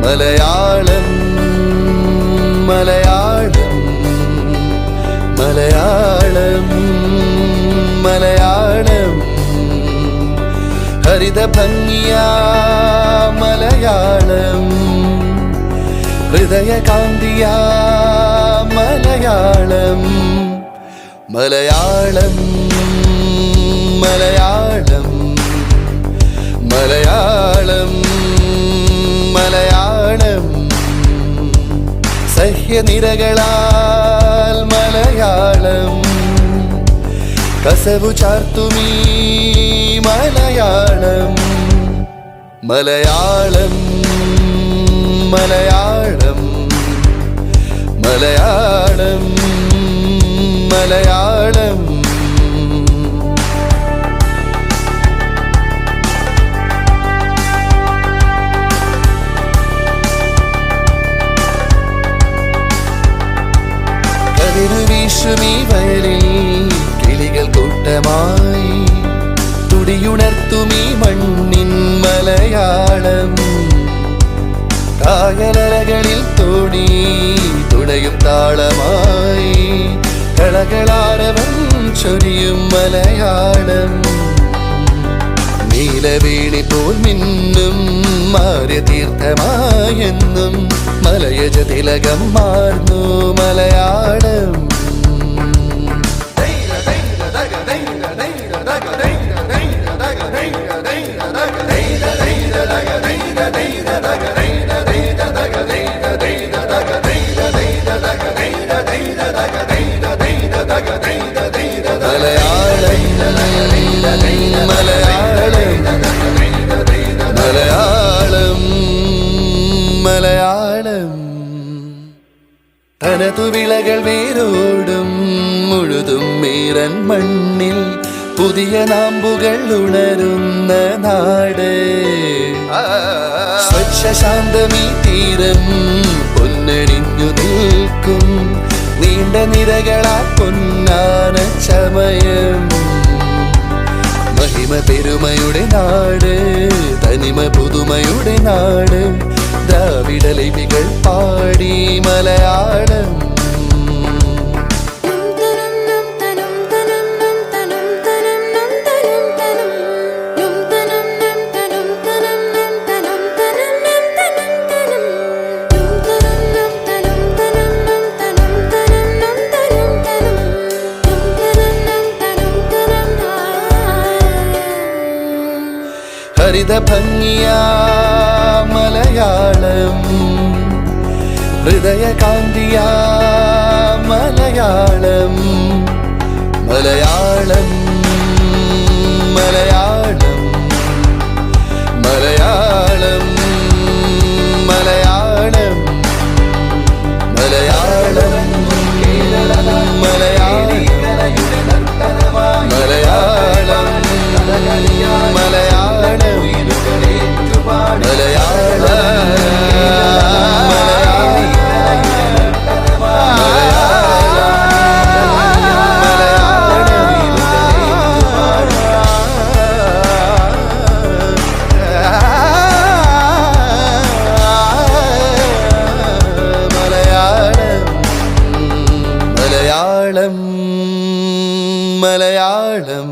മലയാളം മലയാളം മലയാളം മലയാളം ഹരിത ഭംഗിയ മലയാളം ഹൃദയകാന്തിയ മലയാളം മലയാളം മലയാളം മലയാളം മലയാളം സഹ്യനിരകളാൽ മലയാളം കസവു ചാർത്തുമീ മലയാളം മലയാളം മലയാളം മലയാളം മലയാളം വീശുമീ വയലിൽ കിളികൾ കൂട്ടമായി തുടിയുണർത്തുമീ മണ്ണിൻ മലയാളം കായലകളിൽ തോണി തുണയും താളമായി കളകളാരവം ചൊരിയും മലയാളം നീലവേണി പോൽ മിന്നും മാറിയ തീർത്ഥമായെന്നും മലയജ തിലകം മാർന്നു മലയാളം മലയാളം മലയാളം തനതു വിളകൾ വേരോടും മുഴുതും മീറൻ മണ്ണിൽ പുതിയ നാമ്പുകൾ ഉണരുന്ന നാട് സ്വച്ഛ ശാന്തമീ തീരം പൊന്നണിഞ്ഞു നിൽക്കും നീണ്ട നിരകളാ പൊന്നാന ചമയം മഹിമ പെരുമയുടെ നാട് തനിമ പുതുമയുടെ നാട് ദ്രാവിഡ ലിപികൾ പാടി മലയാളം ഹരിത ഭംഗിയ മലയാളം ഹൃദയകാന്തിയ മലയാളം മലയാളം മലയാളം മലയാളം മലയാളം മലയാളം മലയാളം മലയാളം മലയാളം